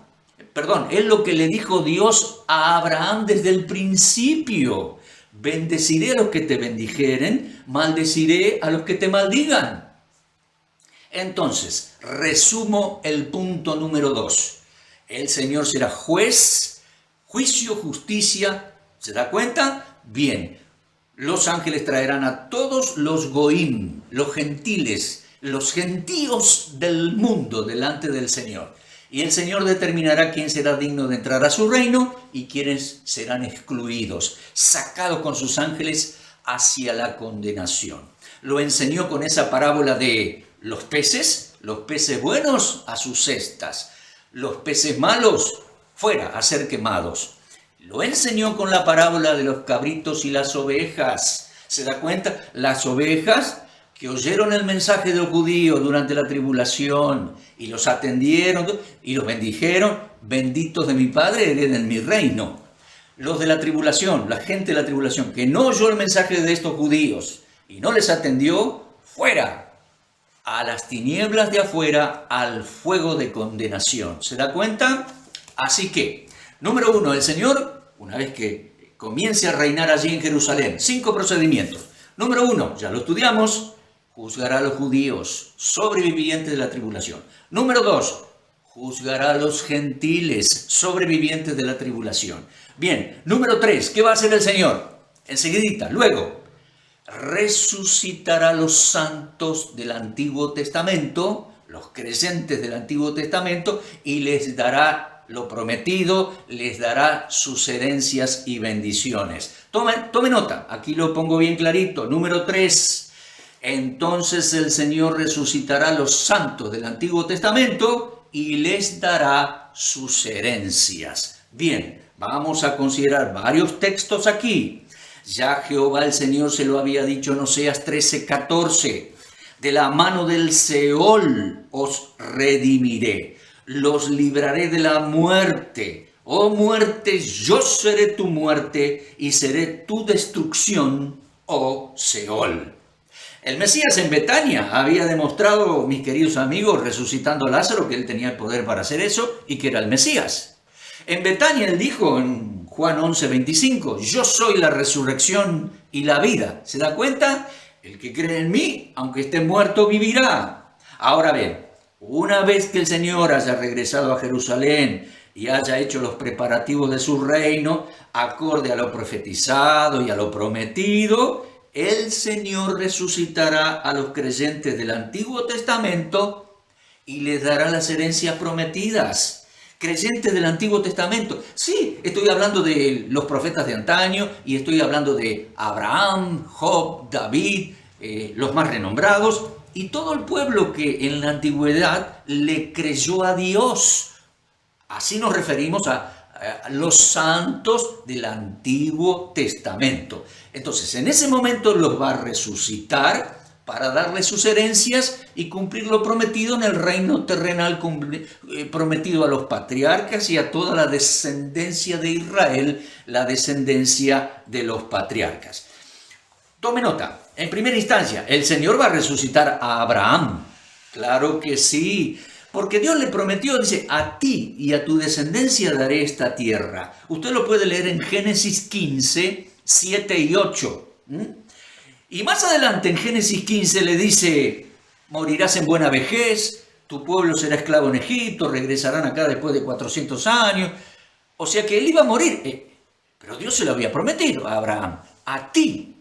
es lo que le dijo Dios a Abraham desde el principio. Bendeciré a los que te bendijeren, maldeciré a los que te maldigan. Entonces, resumo el punto número 2. El Señor será juez, juicio, justicia. ¿Se da cuenta? Bien. Los ángeles traerán a todos los goim, los gentiles, los gentíos del mundo delante del Señor. Y el Señor determinará quién será digno de entrar a su reino y quiénes serán excluidos, sacados con sus ángeles hacia la condenación. Lo enseñó con esa parábola de los peces buenos a sus cestas, los peces malos fuera a ser quemados. Lo enseñó con la parábola de los cabritos y las ovejas. ¿Se da cuenta? Las ovejas que oyeron el mensaje de los judíos durante la tribulación y los atendieron y los bendijeron, benditos de mi Padre, hereden mi reino. Los de la tribulación, la gente de la tribulación, que no oyó el mensaje de estos judíos y no les atendió, fuera, a las tinieblas de afuera, al fuego de condenación. ¿Se da cuenta? Así que, número 1, el Señor, una vez que comience a reinar allí en Jerusalén, 5 procedimientos. Número 1, ya lo estudiamos, juzgará a los judíos sobrevivientes de la tribulación. Número 2, juzgará a los gentiles sobrevivientes de la tribulación. Bien, número 3, ¿qué va a hacer el Señor? Enseguidita, luego, resucitará a los santos del Antiguo Testamento, los creyentes del Antiguo Testamento, y les dará lo prometido, les dará sus herencias y bendiciones. Tome nota, aquí lo pongo bien clarito. Número 3. Entonces el Señor resucitará a los santos del Antiguo Testamento y les dará sus herencias. Bien, vamos a considerar varios textos aquí. Ya Jehová el Señor se lo había dicho en Oseas 13:14. De la mano del Seol os redimiré, los libraré de la muerte. Oh muerte, yo seré tu muerte y seré tu destrucción, oh Seol. El Mesías en Betania había demostrado, mis queridos amigos, resucitando a Lázaro, que él tenía el poder para hacer eso y que era el Mesías. En Betania él dijo en Juan 11:25, yo soy la resurrección y la vida. ¿Se da cuenta? El que cree en mí, aunque esté muerto, vivirá. Ahora bien, una vez que el Señor haya regresado a Jerusalén y haya hecho los preparativos de su reino, acorde a lo profetizado y a lo prometido, el Señor resucitará a los creyentes del Antiguo Testamento y les dará las herencias prometidas. Creyentes del Antiguo Testamento. Sí, estoy hablando de los profetas de antaño y estoy hablando de Abraham, Job, David, los más renombrados y todo el pueblo que en la antigüedad le creyó a Dios. Así nos referimos a los santos del Antiguo Testamento. Entonces, en ese momento los va a resucitar para darle sus herencias y cumplir lo prometido en el reino terrenal prometido a los patriarcas y a toda la descendencia de Israel, la descendencia de los patriarcas. Tome nota, en primera instancia, el Señor va a resucitar a Abraham. Claro que sí, porque Dios le prometió, dice, a ti y a tu descendencia daré esta tierra. Usted lo puede leer en Génesis 15, 7 y 8. Y más adelante en Génesis 15 le dice, morirás en buena vejez, tu pueblo será esclavo en Egipto, regresarán acá después de 400 años. O sea que él iba a morir, pero Dios se lo había prometido a Abraham, a ti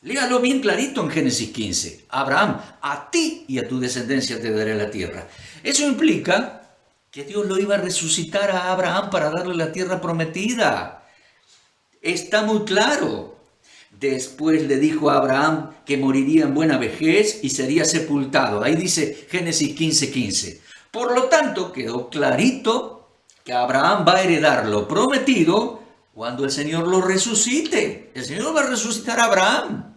Léalo bien clarito en Génesis 15. Abraham, a ti y a tu descendencia te daré la tierra. Eso implica que Dios lo iba a resucitar a Abraham para darle la tierra prometida. Está muy claro. Después le dijo a Abraham que moriría en buena vejez y sería sepultado. Ahí dice Génesis 15:15. Por lo tanto, quedó clarito que Abraham va a heredar lo prometido cuando el Señor lo resucite. El Señor va a resucitar a Abraham.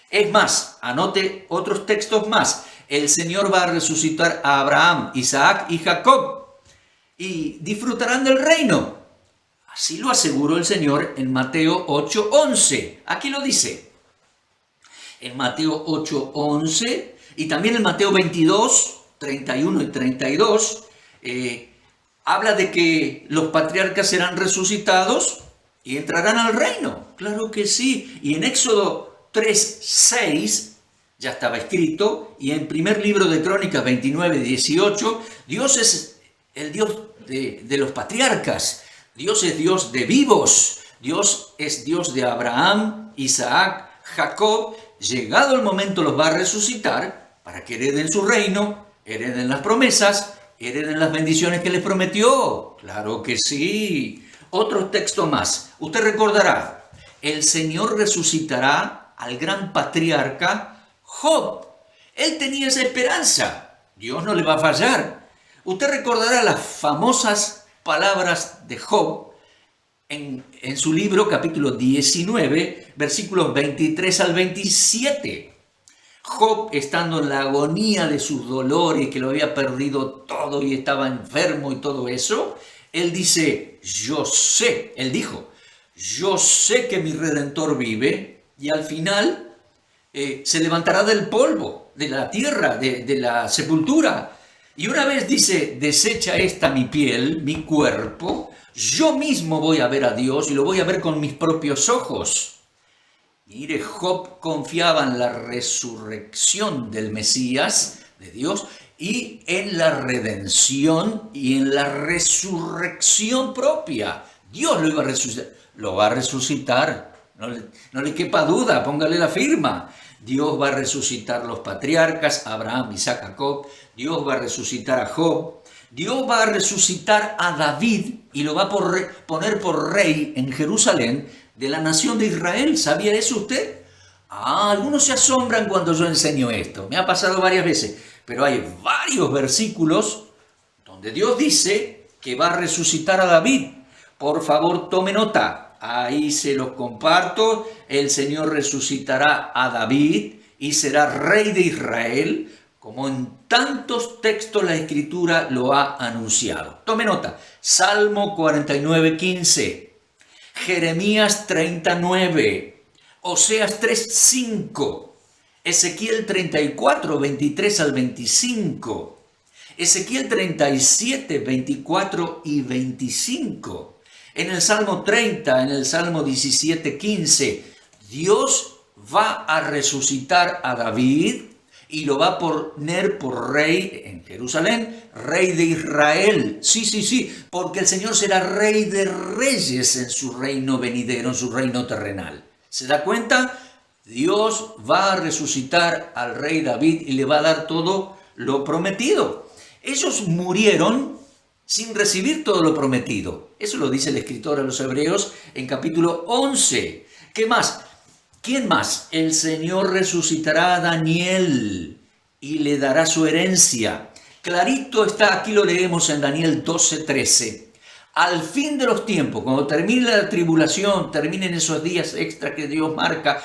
Es más, anote otros textos más. El Señor va a resucitar a Abraham, Isaac y Jacob y disfrutarán del reino. Así lo aseguró el Señor en Mateo 8:11. Aquí lo dice. En Mateo 8:11 y también en Mateo 22:31 y 32, habla de que los patriarcas serán resucitados y entrarán al reino. Claro que sí. Y en Éxodo 3:6 ya estaba escrito, y en primer libro de Crónicas 29:18, Dios es el Dios de los patriarcas. Dios es Dios de vivos. Dios es Dios de Abraham, Isaac, Jacob. Llegado el momento los va a resucitar para que hereden su reino, hereden las promesas, hereden las bendiciones que les prometió. Claro que sí. Otro texto más. Usted recordará, el Señor resucitará al gran patriarca Job. Él tenía esa esperanza. Dios no le va a fallar. Usted recordará las famosas palabras de Job en su libro, capítulo 19, versículos 23 al 27. Job, estando en la agonía de sus dolores, que lo había perdido todo y estaba enfermo y todo eso, él dice, él dijo, yo sé que mi Redentor vive, y al final se levantará del polvo, de la tierra, de la sepultura. Y una vez dice, desecha esta mi piel, mi cuerpo, yo mismo voy a ver a Dios y lo voy a ver con mis propios ojos. Mire, Job confiaba en la resurrección del Mesías, de Dios, y en la redención y en la resurrección propia. Dios lo iba a resucitar, lo va a resucitar, no le quepa duda, póngale la firma. Dios va a resucitar los patriarcas, Abraham, Isaac, Jacob. Dios va a resucitar a Job. Dios va a resucitar a David y lo va a poner por rey en Jerusalén de la nación de Israel. ¿Sabía eso usted? Algunos se asombran cuando yo enseño esto. Me ha pasado varias veces. Pero hay varios versículos donde Dios dice que va a resucitar a David. Por favor, tome nota. Ahí se los comparto. El Señor resucitará a David y será rey de Israel, como en tantos textos la Escritura lo ha anunciado. Tome nota. Salmo 49:15, Jeremías 39, Oseas 3:5, Ezequiel 34, 23 al 25, Ezequiel 37, 24 y 25. En el Salmo 30, en el Salmo 17:15, Dios va a resucitar a David y lo va a poner por rey en Jerusalén, rey de Israel. Sí, porque el Señor será rey de reyes en su reino venidero, en su reino terrenal. ¿Se da cuenta? Dios va a resucitar al rey David y le va a dar todo lo prometido. Ellos murieron sin recibir todo lo prometido. Eso lo dice el escritor a los Hebreos en capítulo 11. ¿Qué más? ¿Quién más? El Señor resucitará a Daniel y le dará su herencia. Clarito está, aquí lo leemos en Daniel 12:13. Al fin de los tiempos, cuando termine la tribulación, terminen esos días extra que Dios marca,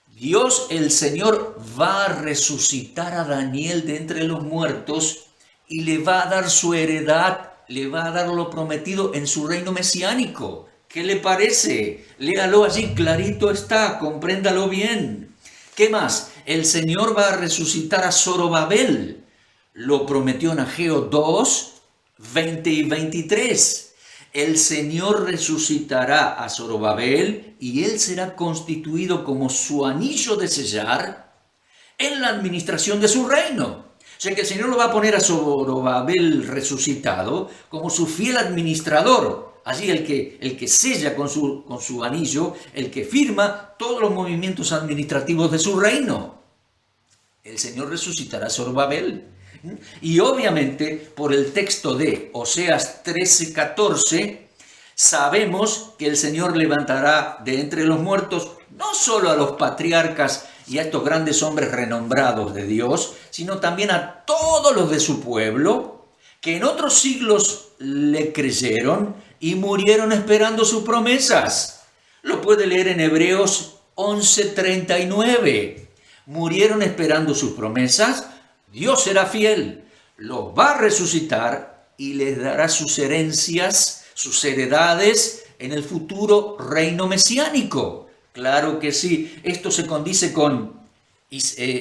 Dios, el Señor, va a resucitar a Daniel de entre los muertos y le va a dar su heredad, le va a dar lo prometido en su reino mesiánico. ¿Qué le parece? Léalo allí, clarito está, compréndalo bien. ¿Qué más? El Señor va a resucitar a Zorobabel. Lo prometió en Ageo 2, 20 y 23. El Señor resucitará a Zorobabel y él será constituido como su anillo de sellar en la administración de su reino. O sea que el Señor lo va a poner a Zorobabel resucitado como su fiel administrador allí el que sella con su anillo, el que firma todos los movimientos administrativos de su reino. El Señor resucitará a Zorobabel. Y obviamente por el texto de Oseas 13:14, sabemos que el Señor levantará de entre los muertos no solo a los patriarcas y a estos grandes hombres renombrados de Dios, sino también a todos los de su pueblo, que en otros siglos le creyeron y murieron esperando sus promesas. Lo puede leer en Hebreos 11:39. Murieron esperando sus promesas, Dios será fiel, los va a resucitar y les dará sus herencias, sus heredades en el futuro reino mesiánico. Claro que sí, esto se condice con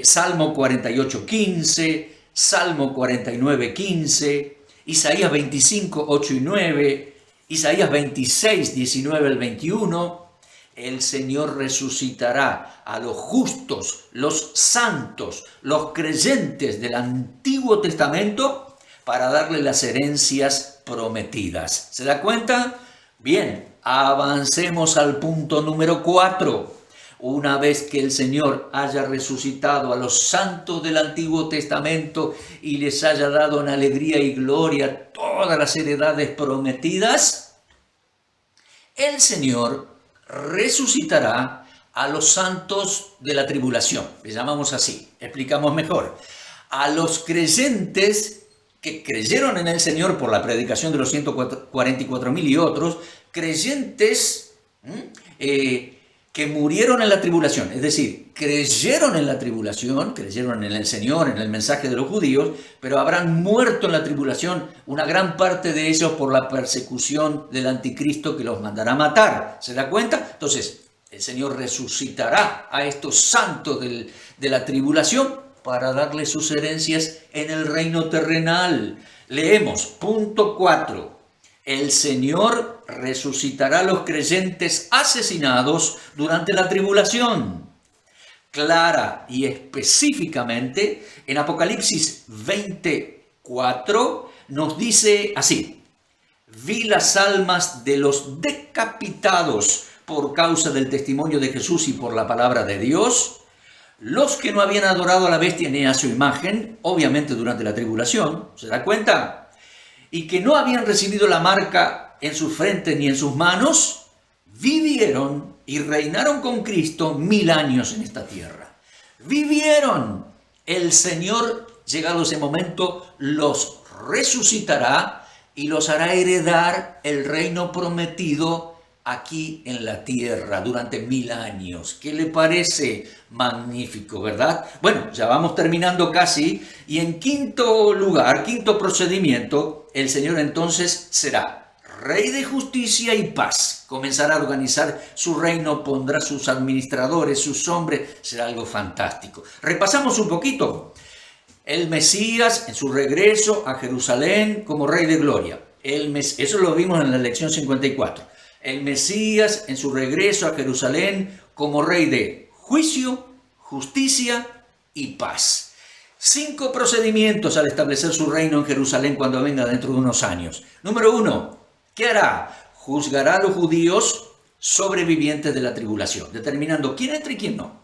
Salmo 48:15, Salmo 49:15, Isaías 25:8 y 9, Isaías 26:19 al 21. El Señor resucitará a los justos, los santos, los creyentes del Antiguo Testamento para darle las herencias prometidas. ¿Se da cuenta? Bien, avancemos al punto número 4. Una vez que el Señor haya resucitado a los santos del Antiguo Testamento y les haya dado en alegría y gloria todas las heredades prometidas, el Señor resucitará a los santos de la tribulación. Le llamamos así, explicamos mejor. A los creyentes que creyeron en el Señor por la predicación de los 144.000 y otros, creyentes que murieron en la tribulación, es decir, creyeron en la tribulación, creyeron en el Señor, en el mensaje de los judíos, pero habrán muerto en la tribulación una gran parte de ellos por la persecución del anticristo que los mandará a matar. ¿Se da cuenta? Entonces, el Señor resucitará a estos santos de la tribulación para darles sus herencias en el reino terrenal. Leemos, punto 4. El Señor resucitará a los creyentes asesinados durante la tribulación. Clara y específicamente, en Apocalipsis 20:4 nos dice así: vi las almas de los decapitados por causa del testimonio de Jesús y por la palabra de Dios, los que no habían adorado a la bestia ni a su imagen, obviamente durante la tribulación, ¿se da cuenta? Y que no habían recibido la marca en sus frentes ni en sus manos, vivieron y reinaron con Cristo 1000 años en esta tierra. Vivieron. El Señor, llegado ese momento, los resucitará y los hará heredar el reino prometido aquí en la tierra durante 1000 años. ¿Qué le parece? Magnífico, ¿verdad? Bueno, ya vamos terminando casi. Y en quinto lugar, quinto procedimiento, el Señor entonces será Rey de justicia y paz. Comenzará a organizar su reino, pondrá sus administradores, sus hombres. Será algo fantástico. Repasamos un poquito. El Mesías en su regreso a Jerusalén como Rey de gloria. Eso lo vimos en la lección 54. El Mesías en su regreso a Jerusalén como Rey de juicio, justicia y paz. 5 procedimientos al establecer su reino en Jerusalén cuando venga dentro de unos años. Número 1, ¿qué hará? Juzgará a los judíos sobrevivientes de la tribulación, determinando quién entra y quién no.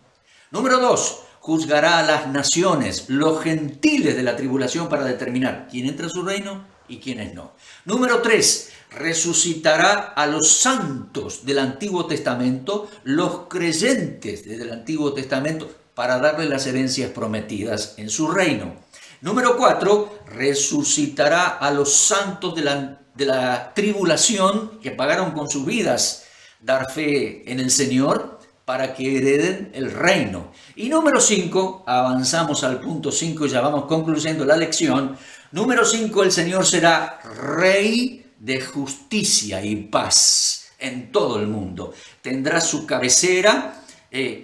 Número 2, juzgará a las naciones, los gentiles de la tribulación para determinar quién entra a su reino y quiénes no. Número 3, resucitará a los santos del Antiguo Testamento, los creyentes del Antiguo Testamento, para darle las herencias prometidas en su reino. Número 4, resucitará a los santos de la tribulación que pagaron con sus vidas dar fe en el Señor para que hereden el reino. Y número 5, avanzamos al punto 5 y ya vamos concluyendo la lección. Número 5, el Señor será Rey de justicia y paz en todo el mundo. Tendrá su cabecera,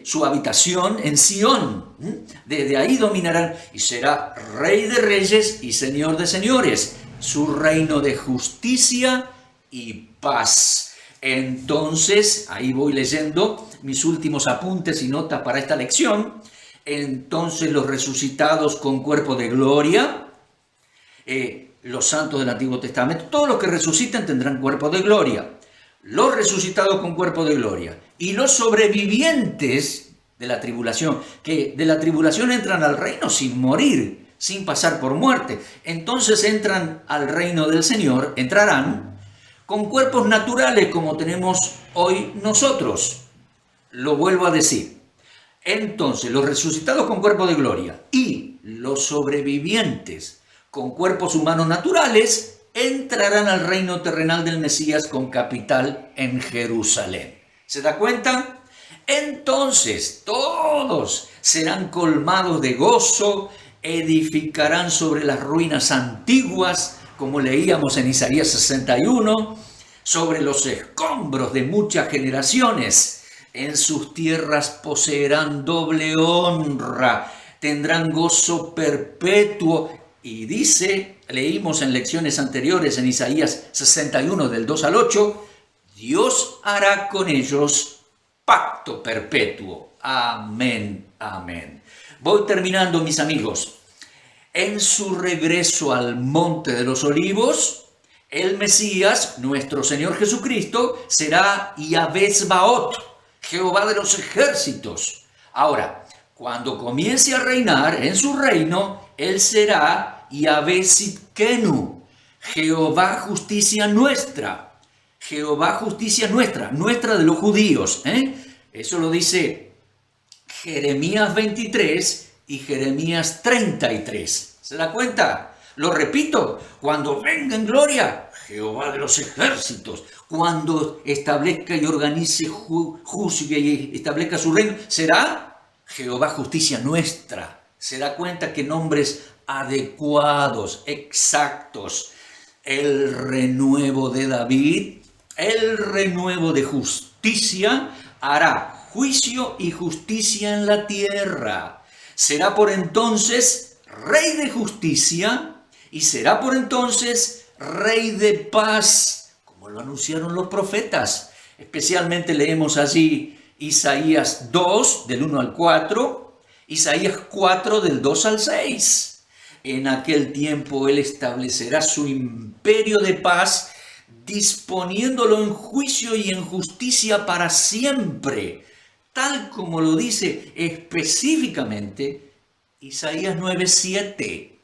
su habitación en Sión. Desde ahí dominarán y será Rey de reyes y Señor de señores. Su reino de justicia y paz. Entonces, ahí voy leyendo mis últimos apuntes y notas para esta lección. Entonces los resucitados con cuerpo de gloria los santos del Antiguo Testamento, todos los que resuciten tendrán cuerpo de gloria. Los resucitados con cuerpo de gloria y los sobrevivientes de la tribulación, que de la tribulación entran al reino sin morir, sin pasar por muerte. Entonces entran al reino del Señor, entrarán con cuerpos naturales como tenemos hoy nosotros. Lo vuelvo a decir. Entonces, los resucitados con cuerpo de gloria y los sobrevivientes con cuerpos humanos naturales entrarán al reino terrenal del Mesías con capital en Jerusalén. ¿Se da cuenta? Entonces, todos serán colmados de gozo, edificarán sobre las ruinas antiguas, como leíamos en Isaías 61, sobre los escombros de muchas generaciones. En sus tierras poseerán doble honra, tendrán gozo perpetuo. Y dice, leímos en lecciones anteriores en Isaías 61 del 2 al 8, Dios hará con ellos pacto perpetuo. Amén, amén. Voy terminando, mis amigos. En su regreso al Monte de los Olivos, el Mesías, nuestro Señor Jesucristo, será Yahvé Tsebaot, Jehová de los ejércitos. Ahora, cuando comience a reinar en su reino, Él será Yahvé Sidkenu, Jehová justicia nuestra. Jehová justicia nuestra, nuestra de los judíos. Eso lo dice Jeremías 23 y Jeremías 33. ¿Se da cuenta? Lo repito, cuando venga en gloria, Jehová de los ejércitos, cuando establezca y organice juicio y establezca su reino, será Jehová justicia nuestra. Se da cuenta que nombres adecuados, exactos. El renuevo de David, el renuevo de justicia, hará juicio y justicia en la tierra. Será por entonces rey de justicia y será por entonces rey de paz, como lo anunciaron los profetas. Especialmente leemos allí Isaías 2, del 1 al 4, Isaías 4, del 2 al 6. En aquel tiempo Él establecerá su imperio de paz, disponiéndolo en juicio y en justicia para siempre, tal como lo dice específicamente Isaías 9:7.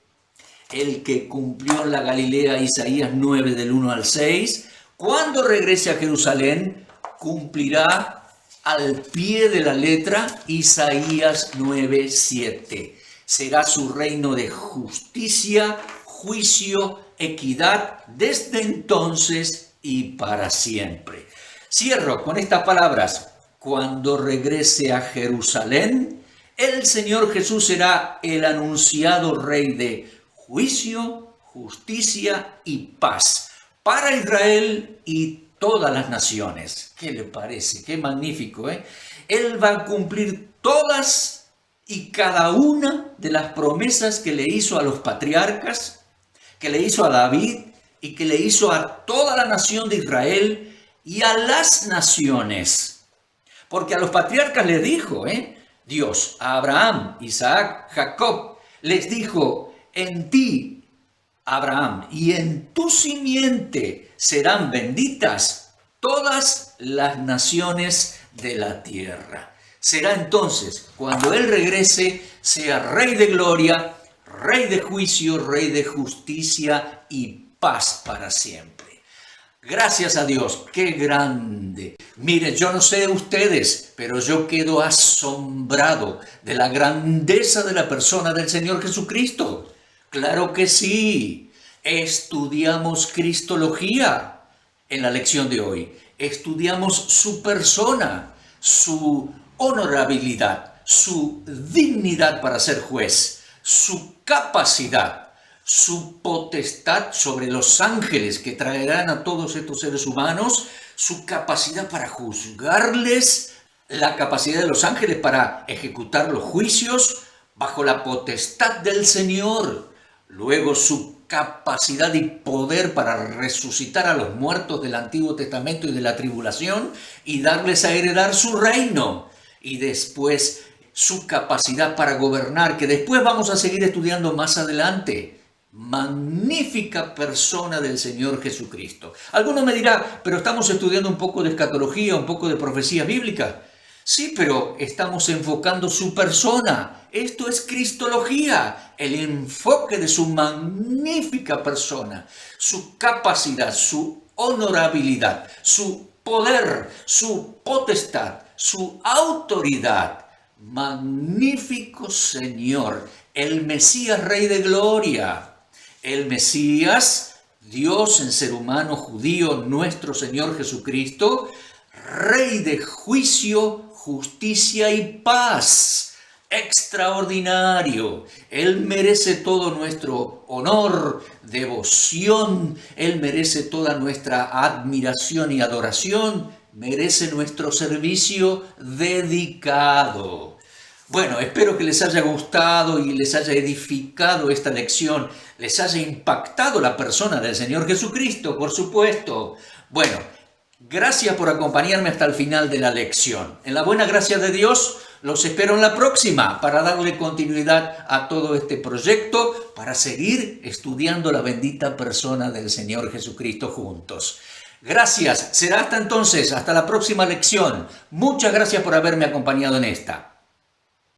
El que cumplió en la Galilea Isaías 9 del 1 al 6, cuando regrese a Jerusalén, cumplirá al pie de la letra Isaías 9:7. Será su reino de justicia, juicio, equidad desde entonces y para siempre. Cierro con estas palabras. Cuando regrese a Jerusalén, el Señor Jesús será el anunciado Rey de juicio, justicia y paz para Israel y todas las naciones. ¿Qué le parece? Qué magnífico, ¿eh? Él va a cumplir todas y cada una de las promesas que le hizo a los patriarcas, que le hizo a David y que le hizo a toda la nación de Israel y a las naciones. Porque a los patriarcas les dijo, Dios, a Abraham, Isaac, Jacob, les dijo, en ti, Abraham, y en tu simiente serán benditas todas las naciones de la tierra. Será entonces, cuando Él regrese, sea Rey de gloria, Rey de juicio, Rey de justicia y paz para siempre. Gracias a Dios, qué grande. Miren, yo no sé ustedes, pero yo quedo asombrado de la grandeza de la persona del Señor Jesucristo. Claro que sí. Estudiamos Cristología en la lección de hoy. Estudiamos su persona, su honorabilidad, su dignidad para ser juez, su capacidad, su potestad sobre los ángeles que traerán a todos estos seres humanos, su capacidad para juzgarles, la capacidad de los ángeles para ejecutar los juicios bajo la potestad del Señor, luego su capacidad y poder para resucitar a los muertos del Antiguo Testamento y de la tribulación y darles a heredar su reino, y después su capacidad para gobernar, que después vamos a seguir estudiando más adelante. magnífica persona del Señor Jesucristo. Alguno me dirá, pero estamos estudiando un poco de escatología, un poco de profecía bíblica. Sí, pero estamos enfocando su persona. Esto es cristología, el enfoque de su magnífica persona, su capacidad, su honorabilidad, su poder, su potestad, su autoridad. Magnífico Señor, el Mesías Rey de Gloria. El Mesías, Dios en ser humano judío, nuestro Señor Jesucristo, Rey de juicio, justicia y paz. Extraordinario. Él merece todo nuestro honor, devoción. Él merece toda nuestra admiración y adoración. Merece nuestro servicio dedicado. Bueno, espero que les haya gustado y les haya edificado esta lección, les haya impactado la persona del Señor Jesucristo, por supuesto. Bueno, gracias por acompañarme hasta el final de la lección. En la buena gracia de Dios, los espero en la próxima para darle continuidad a todo este proyecto, para seguir estudiando la bendita persona del Señor Jesucristo juntos. Gracias, será hasta entonces, hasta la próxima lección. Muchas gracias por haberme acompañado en esta.